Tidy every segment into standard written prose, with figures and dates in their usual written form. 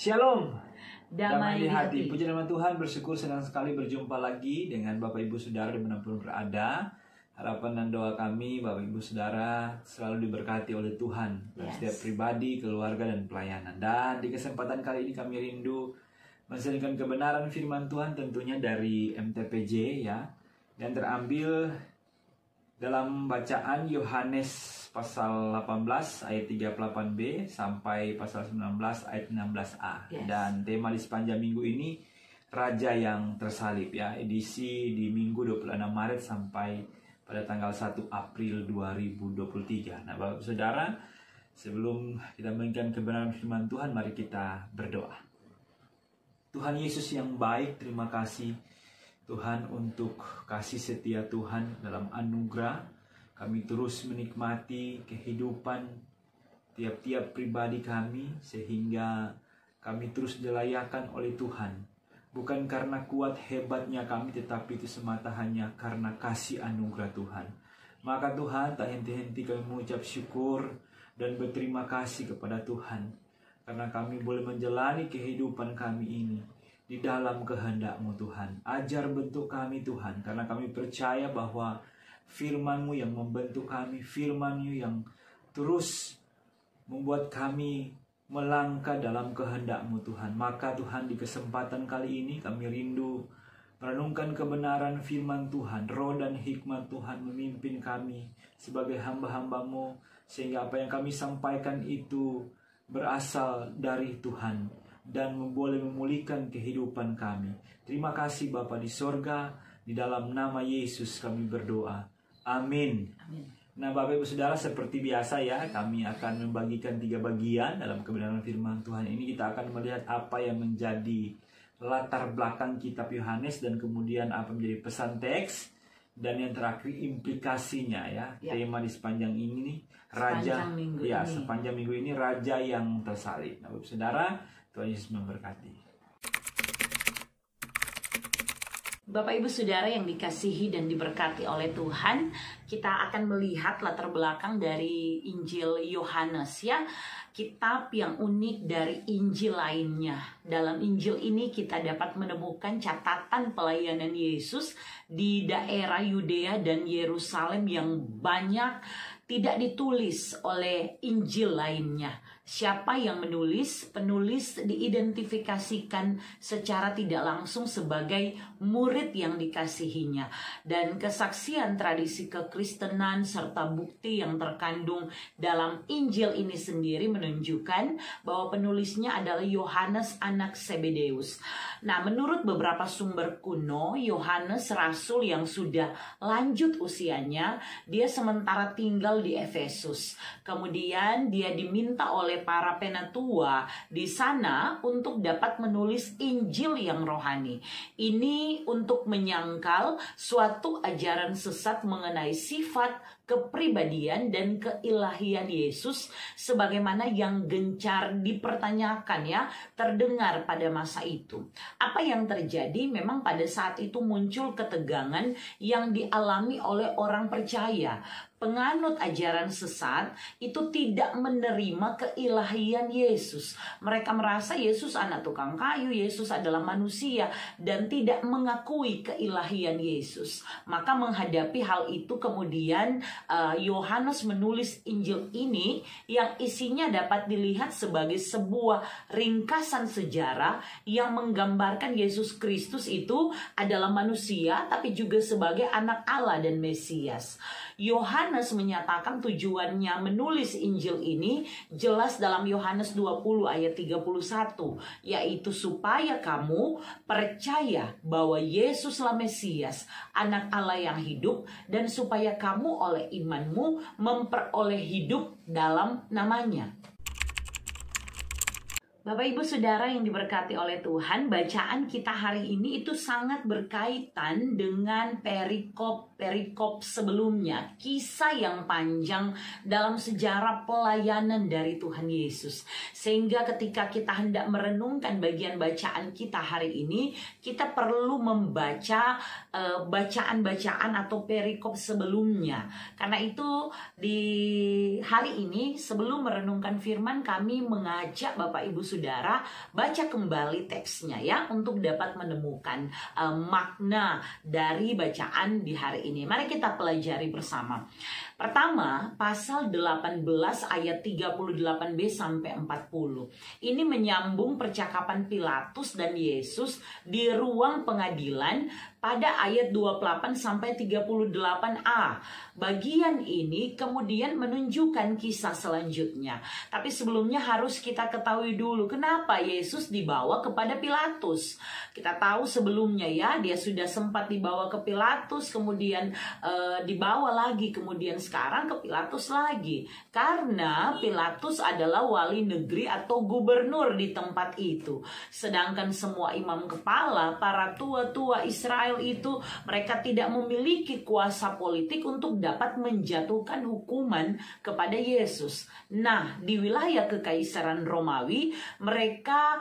Shalom, Damai di hati. Puji nama Tuhan, bersyukur senang sekali berjumpa lagi dengan Bapak Ibu Saudara dimanapun berada. Harapan dan doa kami Bapak Ibu Saudara selalu diberkati oleh Tuhan dalam setiap pribadi, keluarga, dan pelayanan. Dan di kesempatan kali ini kami rindu mensampaikan kebenaran firman Tuhan tentunya dari MTPJ ya, dan terambil dalam bacaan Yohanes pasal 18 ayat 38b sampai pasal 19 ayat 16a. Dan tema di sepanjang minggu ini Raja yang tersalib ya, edisi di Minggu 26 Maret sampai pada tanggal 1 April 2023. Nah, Bapak Saudara, sebelum kita menginginkan kebenaran firman Tuhan, mari kita berdoa. Tuhan Yesus yang baik, terima kasih Tuhan untuk kasih setia Tuhan dalam anugerah. Kami terus menikmati kehidupan tiap-tiap pribadi kami sehingga kami terus dilayakan oleh Tuhan. Bukan karena kuat hebatnya kami, tetapi itu semata hanya karena kasih anugerah Tuhan. Maka Tuhan, tak henti-henti kami mengucap syukur dan berterima kasih kepada Tuhan, karena kami boleh menjalani kehidupan kami ini di dalam kehendak-Mu Tuhan. Ajar bentuk kami Tuhan, karena kami percaya bahwa firman-Mu yang membentuk kami, firman-Mu yang terus membuat kami melangkah dalam kehendak-Mu Tuhan. Maka Tuhan, di kesempatan kali ini kami rindu merenungkan kebenaran firman Tuhan. Roh dan hikmat Tuhan memimpin kami sebagai hamba-hamba-Mu, sehingga apa yang kami sampaikan itu berasal dari Tuhan dan boleh memulihkan kehidupan kami. Terima kasih Bapa di sorga, di dalam nama Yesus kami berdoa. Amin. Nah, Bapak Ibu Saudara, seperti biasa ya, kami akan membagikan 3 bagian dalam kebenaran firman Tuhan ini. Kita akan melihat apa yang menjadi latar belakang kitab Yohanes, dan kemudian apa menjadi pesan teks, dan yang terakhir implikasinya ya. Tema di sepanjang ini sepanjang minggu ini Raja yang tersalib. Nah, Bapak Ibu Saudara, Tuhan Yesus memberkati. Bapak Ibu Saudara yang dikasihi dan diberkati oleh Tuhan, kita akan melihat latar belakang dari Injil Yohanes ya, kitab yang unik dari Injil lainnya. Dalam Injil ini kita dapat menemukan catatan pelayanan Yesus di daerah Yudea dan Yerusalem yang banyak tidak ditulis oleh Injil lainnya. Siapa yang menulis? Penulis diidentifikasikan secara tidak langsung sebagai murid yang dikasihinya. Dan kesaksian tradisi kekristenan serta bukti yang terkandung dalam Injil ini sendiri menunjukkan bahwa penulisnya adalah Yohanes anak Zebedeus. Nah, menurut beberapa sumber kuno, Yohanes rasul yang sudah lanjut usianya, dia sementara tinggal di Efesus. Kemudian dia diminta oleh para penatua di sana untuk dapat menulis Injil yang rohani. Ini untuk menyangkal suatu ajaran sesat mengenai sifat, kepribadian, dan keilahian Yesus sebagaimana yang gencar dipertanyakan ya, terdengar pada masa itu. Apa yang terjadi? Memang pada saat itu muncul ketegangan yang dialami oleh orang percaya. Penganut ajaran sesat itu tidak menerima keilahian Yesus. Mereka merasa Yesus anak tukang kayu, Yesus adalah manusia, dan tidak mengakui keilahian Yesus. Maka menghadapi hal itu kemudian Yohanes menulis Injil ini yang isinya dapat dilihat sebagai sebuah ringkasan sejarah yang menggambarkan Yesus Kristus itu adalah manusia tapi juga sebagai anak Allah dan Mesias. Yohanes menyatakan tujuannya menulis Injil ini jelas dalam Yohanes 20 ayat 31, yaitu supaya kamu percaya bahwa Yesuslah Mesias, anak Allah yang hidup, dan supaya kamu oleh imanmu memperoleh hidup dalam namanya. Bapak Ibu Saudara yang diberkati oleh Tuhan, bacaan kita hari ini itu sangat berkaitan dengan perikop sebelumnya, kisah yang panjang dalam sejarah pelayanan dari Tuhan Yesus. Sehingga ketika kita hendak merenungkan bagian bacaan kita hari ini, kita perlu membaca bacaan-bacaan atau perikop sebelumnya. Karena itu di hari ini sebelum merenungkan firman, kami mengajak Bapak Ibu Saudara baca kembali teksnya ya untuk dapat menemukan makna dari bacaan di hari ini. Mari kita pelajari bersama. Pertama, pasal 18 ayat 38b sampai 40. Ini menyambung percakapan Pilatus dan Yesus di ruang pengadilan pada ayat 28 sampai 38a. Bagian ini kemudian menunjukkan kisah selanjutnya. Tapi sebelumnya harus kita ketahui dulu kenapa Yesus dibawa kepada Pilatus. Kita tahu sebelumnya ya, dia sudah sempat dibawa ke Pilatus, kemudian dibawa lagi, kemudian sekarang ke Pilatus lagi. Karena Pilatus adalah wali negeri atau gubernur di tempat itu. Sedangkan semua imam kepala, para tua-tua Israel itu, mereka tidak memiliki kuasa politik untuk dapat menjatuhkan hukuman kepada Yesus. Nah, di wilayah Kekaisaran Romawi, mereka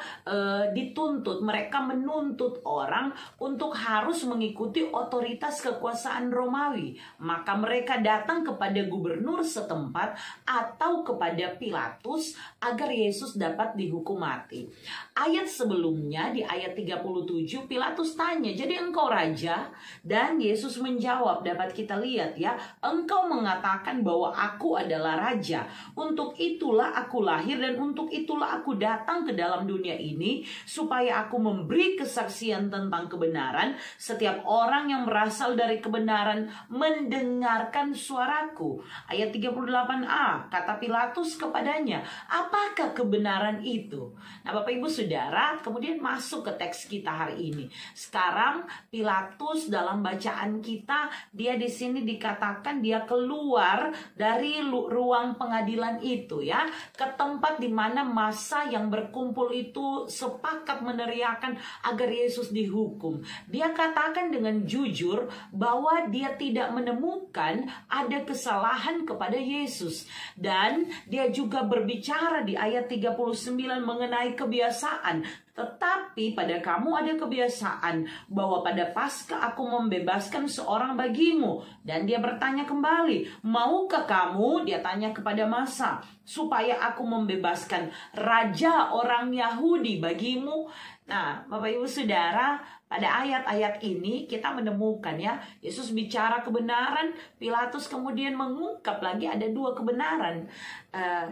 dituntut, mereka menuntut orang untuk harus mengikuti otoritas kekuasaan Romawi. Maka mereka datang kepada gubernur setempat atau kepada Pilatus agar Yesus dapat dihukum mati. Ayat sebelumnya di ayat 37 Pilatus tanya, "Jadi engkau raja?" Dan Yesus menjawab, dapat kita lihat ya, "Engkau mengatakan bahwa aku adalah raja. Untuk itulah aku lahir dan untuk itulah aku datang ke dalam dunia ini supaya aku memberi kesaksian tentang kebenaran. Setiap orang yang berasal dari kebenaran mendengarkan suaraku." Ayat 38a, kata Pilatus kepadanya, "Apakah kebenaran itu?" Nah, Bapak Ibu Saudara, kemudian masuk ke teks kita hari ini. Sekarang Pilatus dalam bacaan kita, dia di sini dikatakan dia keluar dari ruang pengadilan itu ya, ke tempat di mana massa yang berkumpul itu sepakat meneriakan agar Yesus dihukum. Dia katakan dengan jujur bahwa dia tidak menemukan ada kesalahan kepada Yesus. Dan dia juga berbicara di ayat 39 mengenai kebiasaan. "Tetapi pada kamu ada kebiasaan bahwa pada Paskah aku membebaskan seorang bagimu." Dan dia bertanya kembali, "Maukah kamu?" Dia tanya kepada massa, "supaya aku membebaskan raja orang Yahudi bagimu?" Nah, Bapak Ibu Saudara, pada ayat-ayat ini kita menemukan ya, Yesus bicara kebenaran, Pilatus kemudian mengungkap lagi ada dua kebenaran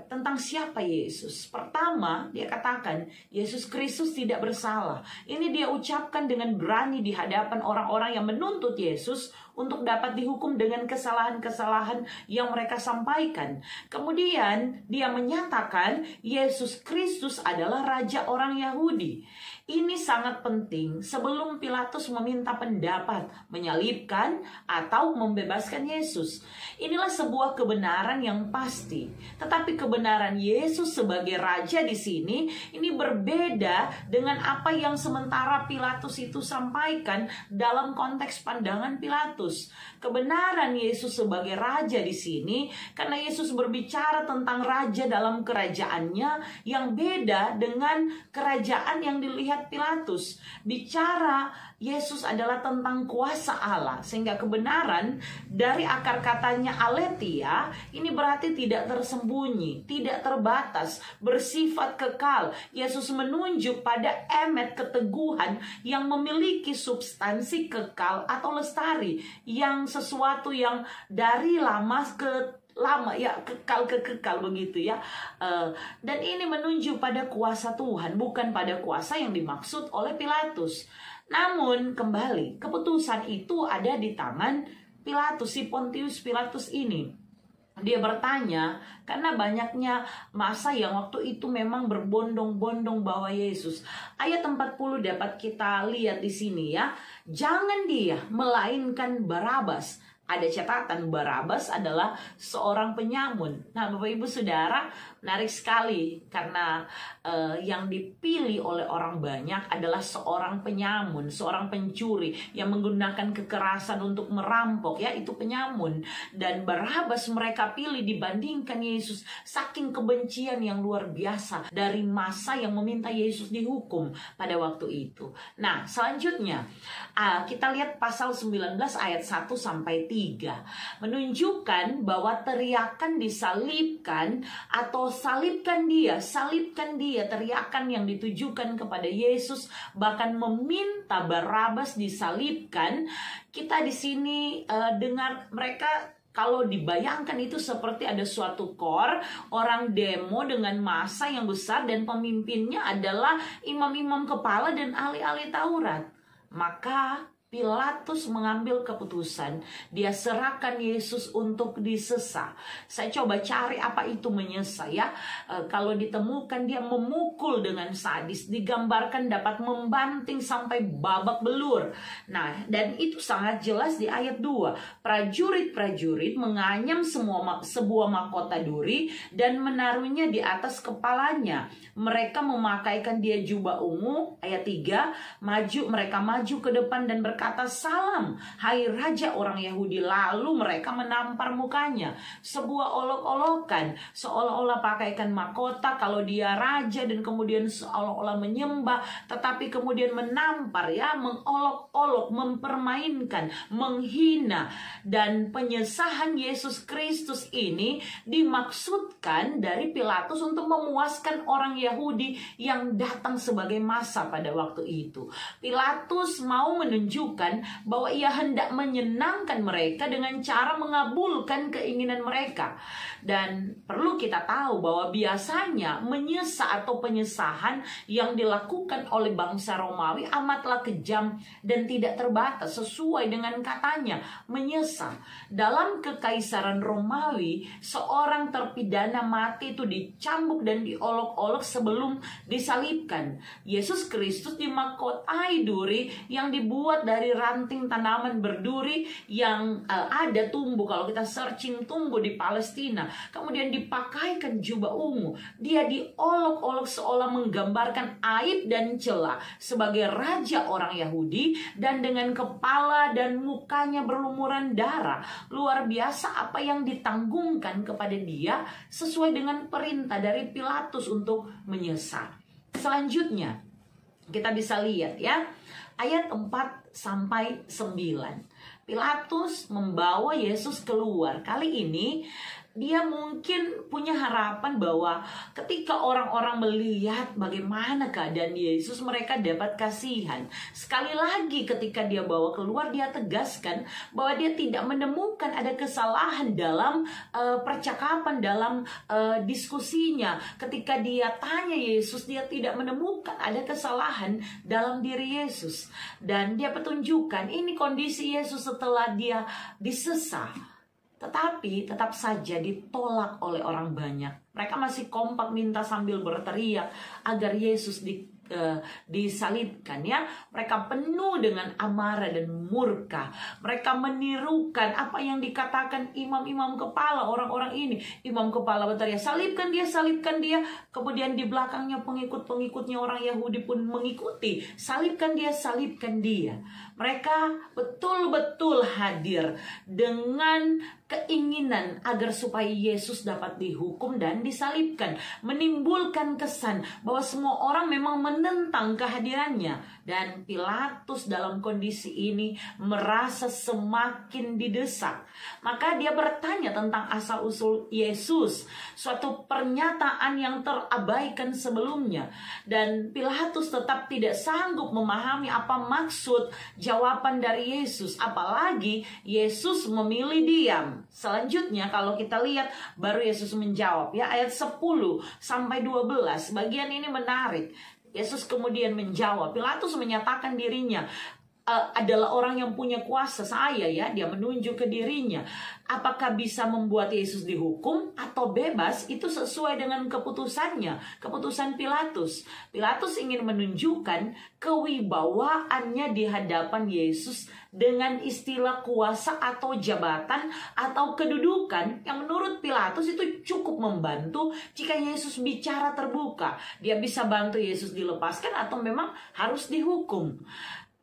tentang siapa Yesus. Pertama, dia katakan Yesus Kristus tidak bersalah. Ini dia ucapkan dengan berani di hadapan orang-orang yang menuntut Yesus untuk dapat dihukum dengan kesalahan-kesalahan yang mereka sampaikan. Kemudian dia menyatakan Yesus Kristus adalah raja orang Yahudi. Ini sangat penting sebelum Pilatus meminta pendapat menyalibkan atau membebaskan Yesus. Inilah sebuah kebenaran yang pasti. Tetapi kebenaran Yesus sebagai raja di sini ini berbeda dengan apa yang sementara Pilatus itu sampaikan dalam konteks pandangan Pilatus. Kebenaran Yesus sebagai raja di sini karena Yesus berbicara tentang raja dalam kerajaannya yang beda dengan kerajaan yang dilihat Pilatus. Bicara Yesus adalah tentang kuasa Allah, sehingga kebenaran dari akar katanya aletheia ini berarti tidak tersembunyi, tidak terbatas, bersifat kekal. Yesus menunjuk pada emet keteguhan yang memiliki substansi kekal atau lestari, yang sesuatu yang dari lama ke lama ya, kekal ke kekal begitu ya. Dan ini menunjuk pada kuasa Tuhan, bukan pada kuasa yang dimaksud oleh Pilatus. Namun kembali, keputusan itu ada di tangan Pilatus, si Pontius Pilatus ini. Dia bertanya karena banyaknya massa yang waktu itu memang berbondong-bondong bawa Yesus. Ayat 40 dapat kita lihat di sini ya. "Jangan dia, melainkan Barabas." Ada catatan, Barabas adalah seorang penyamun. Nah, Bapak Ibu Saudara, menarik sekali karena yang dipilih oleh orang banyak adalah seorang penyamun, seorang pencuri yang menggunakan kekerasan untuk merampok ya, itu penyamun. Dan Barabas mereka pilih dibandingkan Yesus saking kebencian yang luar biasa dari massa yang meminta Yesus dihukum pada waktu itu. Nah, selanjutnya kita lihat pasal 19 ayat 1 sampai 3. 3 menunjukkan bahwa teriakan disalibkan atau salibkan dia, teriakan yang ditujukan kepada Yesus, bahkan meminta Barabas disalibkan. Kita di sini dengar mereka, kalau dibayangkan itu seperti ada suatu orang demo dengan massa yang besar dan pemimpinnya adalah imam-imam kepala dan ahli-ahli Taurat. Maka Pilatus mengambil keputusan, dia serahkan Yesus untuk disesah. Saya coba cari apa itu menyesah ya. Kalau ditemukan dia memukul dengan sadis, digambarkan dapat membanting sampai babak belur. Nah, dan itu sangat jelas di ayat 2. Prajurit-prajurit menganyam sebuah mahkota duri dan menaruhnya di atas kepalanya. Mereka memakaikan dia jubah ungu. Ayat 3, mereka maju ke depan dan berkata, "Salam, hai Raja orang Yahudi." Lalu mereka menampar mukanya. Sebuah olok-olokan, seolah-olah pakaikan mahkota kalau dia raja, dan kemudian seolah-olah menyembah, tetapi kemudian menampar ya, mengolok-olok, mempermainkan, menghina. Dan penyesahan Yesus Kristus ini dimaksudkan dari Pilatus untuk memuaskan orang Yahudi yang datang sebagai massa pada waktu itu. Pilatus mau menunjukkan bahwa ia hendak menyenangkan mereka dengan cara mengabulkan keinginan mereka. Dan perlu kita tahu bahwa biasanya menyesah atau penyesahan yang dilakukan oleh bangsa Romawi amatlah kejam dan tidak terbatas, sesuai dengan katanya, menyesah. Dalam kekaisaran Romawi, seorang terpidana mati itu dicambuk dan diolok-olok sebelum disalibkan. Yesus Kristus dimahkotai duri yang dibuat dari ranting tanaman berduri yang ada tumbuh, kalau kita searching tumbuh di Palestina. Kemudian dipakaikan jubah ungu. Dia diolok-olok seolah menggambarkan aib dan celah sebagai raja orang Yahudi, dan dengan kepala dan mukanya berlumuran darah. Luar biasa apa yang ditanggungkan kepada dia sesuai dengan perintah dari Pilatus untuk menyesal. Selanjutnya kita bisa lihat ya, ayat 4-9. Pilatus membawa Yesus keluar. Kali ini dia mungkin punya harapan bahwa ketika orang-orang melihat bagaimana keadaan Yesus, mereka dapat kasihan. Sekali lagi ketika dia bawa keluar, dia tegaskan bahwa dia tidak menemukan ada kesalahan dalam percakapan, dalam diskusinya. Ketika dia tanya Yesus, dia tidak menemukan ada kesalahan dalam diri Yesus. Dan dia petunjukkan ini kondisi Yesus setelah dia disesah. Tetapi tetap saja ditolak oleh orang banyak. Mereka masih kompak minta sambil berteriak agar Yesus disalibkan ya. Mereka penuh dengan amarah dan murka. Mereka menirukan apa yang dikatakan imam-imam kepala orang-orang ini. Imam kepala berteriak, "Salibkan dia, salibkan dia." Kemudian di belakangnya pengikut-pengikutnya orang Yahudi pun mengikuti, "Salibkan dia, salibkan dia." Mereka betul-betul hadir dengan keinginan agar supaya Yesus dapat dihukum dan disalibkan, menimbulkan kesan bahwa semua orang memang menentang kehadirannya. Dan Pilatus dalam kondisi ini merasa semakin didesak. Maka dia bertanya tentang asal-usul Yesus, suatu pernyataan yang terabaikan sebelumnya. Dan Pilatus tetap tidak sanggup memahami apa maksud jawaban dari Yesus, apalagi Yesus memilih diam. Selanjutnya kalau kita lihat, baru Yesus menjawab ya, ayat 10-12. Bagian ini menarik. Yesus kemudian menjawab. Pilatus menyatakan dirinya adalah orang yang punya kuasa, saya ya, dia menunjuk ke dirinya. Apakah bisa membuat Yesus dihukum atau bebas, itu sesuai dengan keputusannya, keputusan Pilatus. Pilatus ingin menunjukkan kewibawaannya di hadapan Yesus dengan istilah kuasa atau jabatan atau kedudukan yang menurut Pilatus itu cukup membantu jika Yesus bicara terbuka. Dia bisa bantu Yesus dilepaskan atau memang harus dihukum.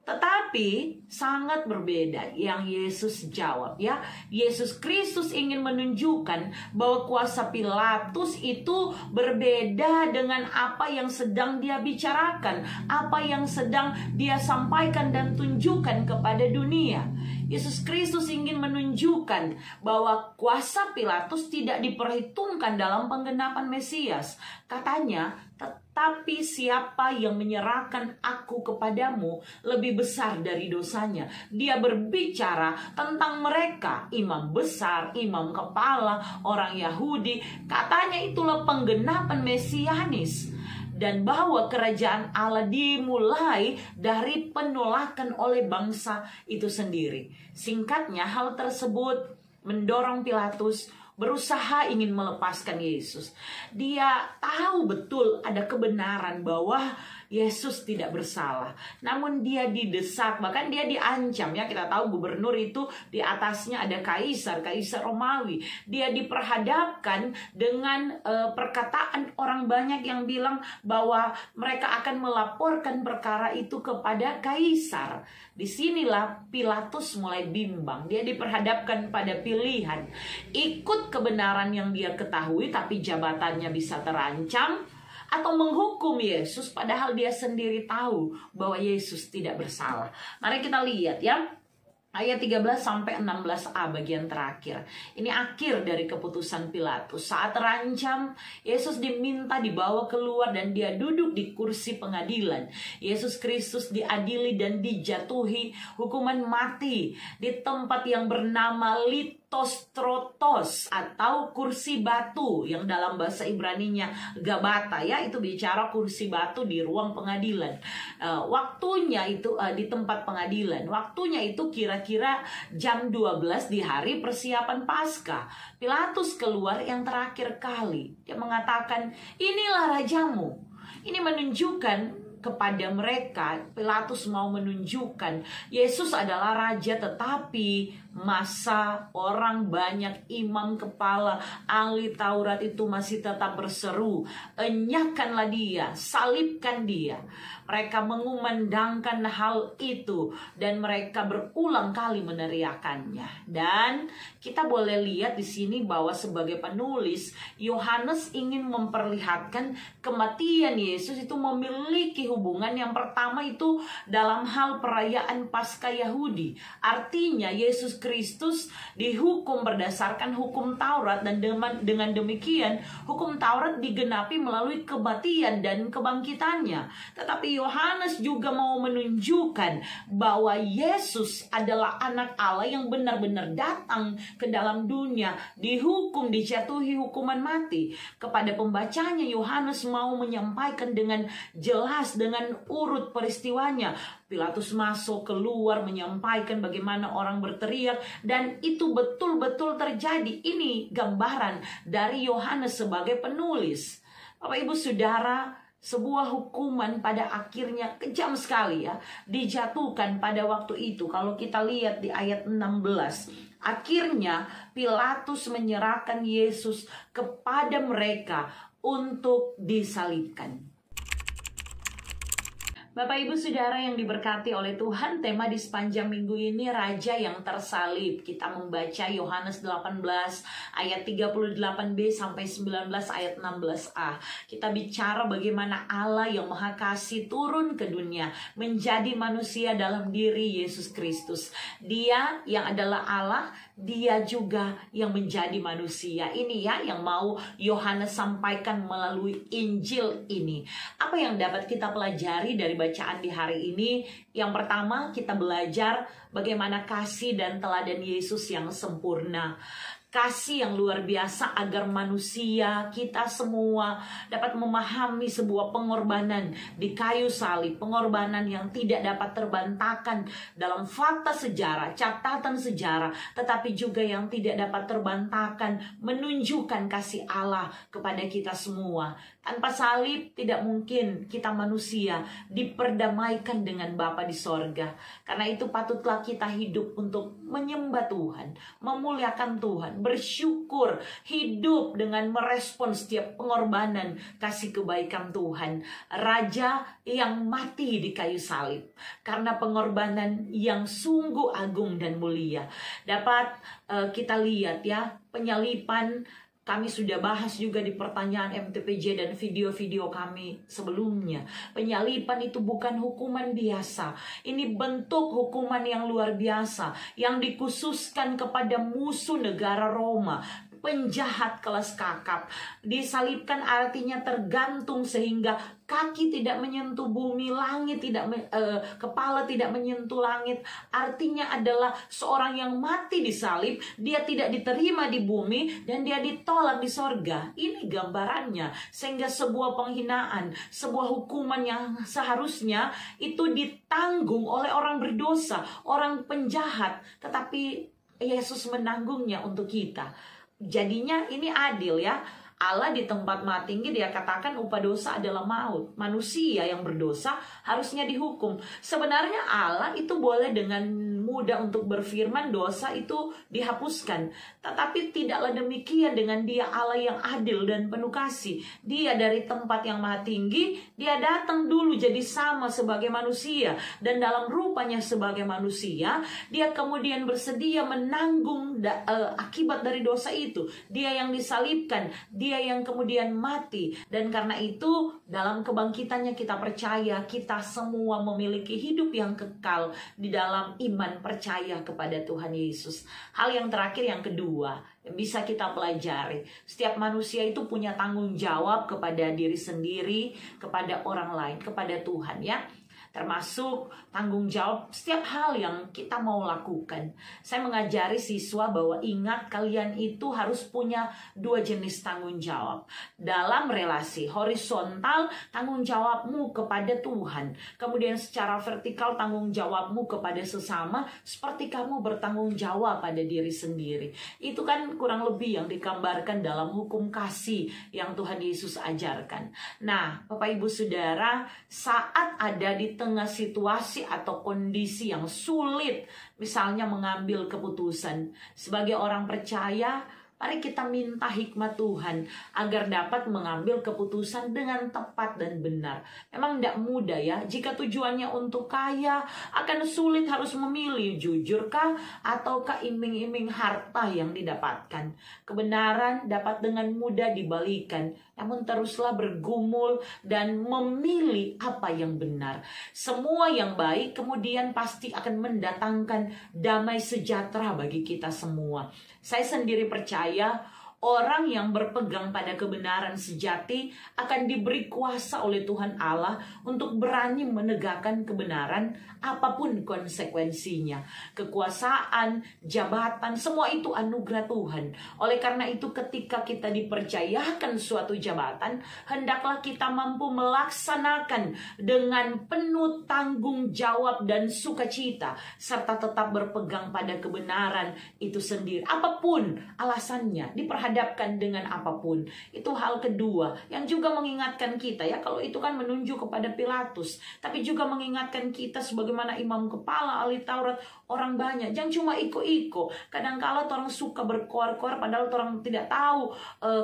Tetapi sangat berbeda yang Yesus jawab ya. Yesus Kristus ingin menunjukkan bahwa kuasa Pilatus itu berbeda dengan apa yang sedang dia bicarakan, apa yang sedang dia sampaikan dan tunjukkan kepada dunia. Yesus Kristus ingin menunjukkan bahwa kuasa Pilatus tidak diperhitungkan dalam penggenapan Mesias. Katanya, tetapi siapa yang menyerahkan aku kepadamu lebih besar dari dosanya. Dia berbicara tentang mereka, imam besar, imam kepala, orang Yahudi. Katanya itulah penggenapan Mesianis. Dan bahwa kerajaan Allah dimulai dari penolakan oleh bangsa itu sendiri. Singkatnya, hal tersebut mendorong Pilatus berusaha ingin melepaskan Yesus. Dia tahu betul ada kebenaran bahwa Yesus tidak bersalah. Namun dia didesak, bahkan dia diancam ya. Kita tahu gubernur itu di atasnya ada kaisar Romawi. Dia diperhadapkan dengan perkataan orang banyak yang bilang bahwa mereka akan melaporkan perkara itu kepada kaisar. Disinilah Pilatus mulai bimbang. Dia diperhadapkan pada pilihan, ikut kebenaran yang dia ketahui tapi jabatannya bisa terancam, atau menghukum Yesus padahal dia sendiri tahu bahwa Yesus tidak bersalah. Mari kita lihat ya, ayat 13 sampai 16a bagian terakhir. Ini akhir dari keputusan Pilatus. Saat terancam, Yesus diminta dibawa keluar dan dia duduk di kursi pengadilan. Yesus Kristus diadili dan dijatuhi hukuman mati di tempat yang bernama Litostrotos atau kursi batu, yang dalam bahasa Ibraninya Gabata ya, itu bicara kursi batu di ruang pengadilan. Waktunya itu di tempat pengadilan. Waktunya itu kira-kira jam 12 di hari persiapan Paskah. Pilatus keluar yang terakhir kali. Dia mengatakan, "Inilah rajamu." Ini menunjukkan kepada mereka, Pilatus mau menunjukkan Yesus adalah raja, tetapi masa orang banyak, imam kepala, ahli Taurat itu masih tetap berseru, "Enyahkanlah dia, salibkan dia." Mereka mengumandangkan hal itu dan mereka berulang kali meneriakannya. Dan kita boleh lihat di sini bahwa sebagai penulis, Yohanes ingin memperlihatkan kematian Yesus itu memiliki hubungan yang pertama itu dalam hal perayaan Paskah Yahudi. Artinya Yesus Kristus dihukum berdasarkan hukum Taurat, dan dengan demikian hukum Taurat digenapi melalui kematian dan kebangkitannya. Tetapi Yohanes juga mau menunjukkan bahwa Yesus adalah anak Allah yang benar-benar datang ke dalam dunia, dihukum, dijatuhi hukuman mati. Kepada pembacanya, Yohanes mau menyampaikan dengan jelas, dengan urut peristiwanya. Pilatus masuk, keluar, menyampaikan bagaimana orang berteriak, dan itu betul-betul terjadi. Ini gambaran dari Yohanes sebagai penulis. Bapak Ibu Saudara, sebuah hukuman pada akhirnya kejam sekali ya, dijatuhkan pada waktu itu. Kalau kita lihat di ayat 16, akhirnya Pilatus menyerahkan Yesus kepada mereka untuk disalibkan. Bapak Ibu Saudara yang diberkati oleh Tuhan, tema di sepanjang minggu ini Raja yang tersalib. Kita membaca Yohanes 18 ayat 38b sampai 19 ayat 16a. Kita bicara bagaimana Allah yang Maha Kasih turun ke dunia menjadi manusia dalam diri Yesus Kristus. Dia yang adalah Allah, dia juga yang menjadi manusia. Ini ya yang mau Yohanes sampaikan melalui Injil ini. Apa yang dapat kita pelajari dari bacaan di hari ini? Yang pertama, kita belajar bagaimana kasih dan teladan Yesus yang sempurna. Kasih yang luar biasa agar manusia, kita semua dapat memahami sebuah pengorbanan di kayu salib. Pengorbanan yang tidak dapat terbantahkan dalam fakta sejarah, catatan sejarah, tetapi juga yang tidak dapat terbantahkan menunjukkan kasih Allah kepada kita semua. Tanpa salib tidak mungkin kita manusia diperdamaikan dengan Bapa di sorga. Karena itu patutlah kita hidup untuk menyembah Tuhan, memuliakan Tuhan, bersyukur, hidup dengan merespon setiap pengorbanan kasih kebaikan Tuhan. Raja yang mati di kayu salib karena pengorbanan yang sungguh agung dan mulia. Dapat kita lihat ya, penyalipan Kami sudah bahas juga di pertanyaan MTPJ dan video-video kami sebelumnya. Penyaliban itu bukan hukuman biasa. Ini bentuk hukuman yang luar biasa yang dikhususkan kepada musuh negara Roma, penjahat kelas kakap. Disalibkan artinya tergantung sehingga kaki tidak menyentuh bumi, langit tidak kepala tidak menyentuh langit. Artinya adalah seorang yang mati disalib, dia tidak diterima di bumi dan dia ditolak di sorga. Ini gambarannya, sehingga sebuah penghinaan, sebuah hukuman yang seharusnya itu ditanggung oleh orang berdosa, orang penjahat, tetapi Yesus menanggungnya untuk kita. Jadinya ini adil ya. Allah di tempat maha tinggi dia katakan upah dosa adalah maut. Manusia yang berdosa harusnya dihukum. Sebenarnya Allah itu boleh dengan mudah untuk berfirman dosa itu dihapuskan. Tetapi tidaklah demikian dengan dia Allah yang adil dan penuh kasih. Dia dari tempat yang maha tinggi, dia datang dulu jadi sama sebagai manusia. Dan dalam rupanya sebagai manusia, dia kemudian bersedia menanggung akibat dari dosa itu. Dia yang disalibkan, dia yang kemudian mati. Dan karena itu dalam kebangkitannya kita percaya kita semua memiliki hidup yang kekal di dalam iman percaya kepada Tuhan Yesus. Hal yang terakhir yang kedua yang bisa kita pelajari, setiap manusia itu punya tanggung jawab kepada diri sendiri, kepada orang lain, kepada Tuhan ya. Termasuk tanggung jawab setiap hal yang kita mau lakukan. Saya mengajari siswa bahwa ingat kalian itu harus punya dua jenis tanggung jawab. Dalam relasi horizontal, tanggung jawabmu kepada Tuhan. Kemudian secara vertikal, tanggung jawabmu kepada sesama, seperti kamu bertanggung jawab pada diri sendiri. Itu kan kurang lebih yang digambarkan dalam hukum kasih yang Tuhan Yesus ajarkan. Nah, Bapak Ibu Saudara, saat ada di tengah situasi atau kondisi yang sulit, misalnya mengambil keputusan sebagai orang percaya, mari kita minta hikmat Tuhan agar dapat mengambil keputusan dengan tepat dan benar. Memang tidak mudah ya. Jika tujuannya untuk kaya, akan sulit harus memilih jujurkah ataukah iming-iming harta yang didapatkan. Kebenaran dapat dengan mudah dibalikan. Namun teruslah bergumul dan memilih apa yang benar. Semua yang baik kemudian pasti akan mendatangkan damai sejahtera bagi kita semua. Saya sendiri percaya orang yang berpegang pada kebenaran sejati akan diberi kuasa oleh Tuhan Allah untuk berani menegakkan kebenaran apapun konsekuensinya. Kekuasaan, jabatan, semua itu anugerah Tuhan. Oleh karena itu ketika kita dipercayakan suatu jabatan, hendaklah kita mampu melaksanakan dengan penuh tanggung jawab dan sukacita, serta tetap berpegang pada kebenaran itu sendiri. Apapun alasannya, diperhadapkan dengan apapun. Itu hal kedua yang juga mengingatkan kita ya. Kalau itu kan menunjuk kepada Pilatus, tapi juga mengingatkan kita sebagaimana imam kepala ahli Taurat, orang banyak jangan cuma iko-iko. Kadang-kala orang suka berkoar-koar padahal orang tidak tahu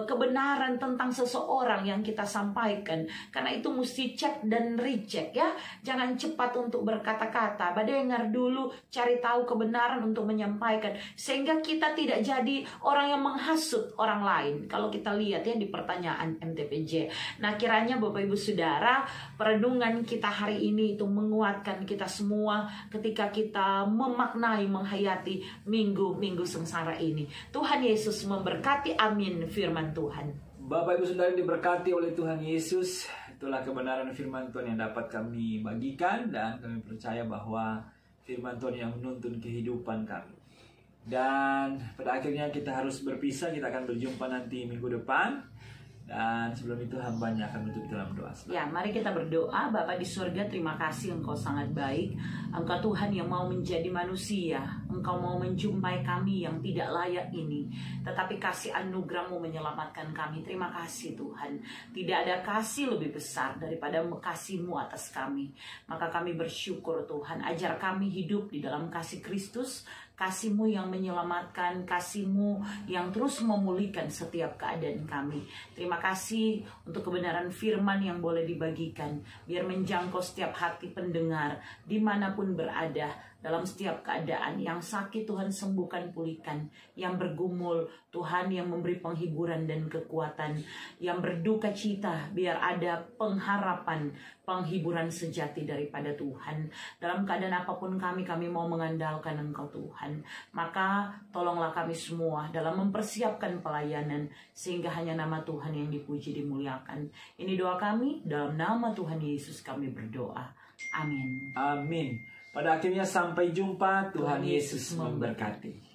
kebenaran tentang seseorang yang kita sampaikan. Karena itu mesti cek dan recheck ya. Jangan cepat untuk berkata-kata, dengar dulu, cari tahu kebenaran untuk menyampaikan, sehingga kita tidak jadi orang yang menghasut orang lain. Kalau kita lihat ya di pertanyaan MTPJ. Nah, kiranya Bapak Ibu Saudara, perenungan kita hari ini itu menguatkan kita semua ketika kita memaknai, menghayati minggu-minggu sengsara ini. Tuhan Yesus memberkati, amin firman Tuhan. Bapak Ibu Saudara diberkati oleh Tuhan Yesus. Itulah kebenaran firman Tuhan yang dapat kami bagikan, dan kami percaya bahwa firman Tuhan yang menuntun kehidupan kami. Dan pada akhirnya kita harus berpisah. Kita akan berjumpa nanti minggu depan. Dan sebelum itu hambanya akan menutup dalam doa. Ya, mari kita berdoa. Bapa di surga, terima kasih Engkau sangat baik. Engkau Tuhan yang mau menjadi manusia. Engkau mau menjumpai kami yang tidak layak ini, tetapi kasih anugerah-Mu menyelamatkan kami. Terima kasih Tuhan. Tidak ada kasih lebih besar daripada kasih-Mu atas kami. Maka kami bersyukur Tuhan. Ajar kami hidup di dalam kasih Kristus, kasih-Mu yang menyelamatkan, kasih-Mu yang terus memulihkan setiap keadaan kami. Terima kasih untuk kebenaran firman yang boleh dibagikan, biar menjangkau setiap hati pendengar dimanapun berada. dalam setiap keadaan. Yang sakit Tuhan sembuhkan, pulihkan. Yang bergumul Tuhan yang memberi penghiburan dan kekuatan. Yang berduka cita biar ada pengharapan, penghiburan sejati daripada Tuhan. Dalam keadaan apapun kami mau mengandalkan Engkau Tuhan. Maka tolonglah kami semua dalam mempersiapkan pelayanan, sehingga hanya nama Tuhan yang dipuji, dimuliakan. Ini doa kami, dalam nama Tuhan Yesus kami berdoa. Amin. Amin. Pada akhirnya sampai jumpa. Tuhan Yesus memberkati.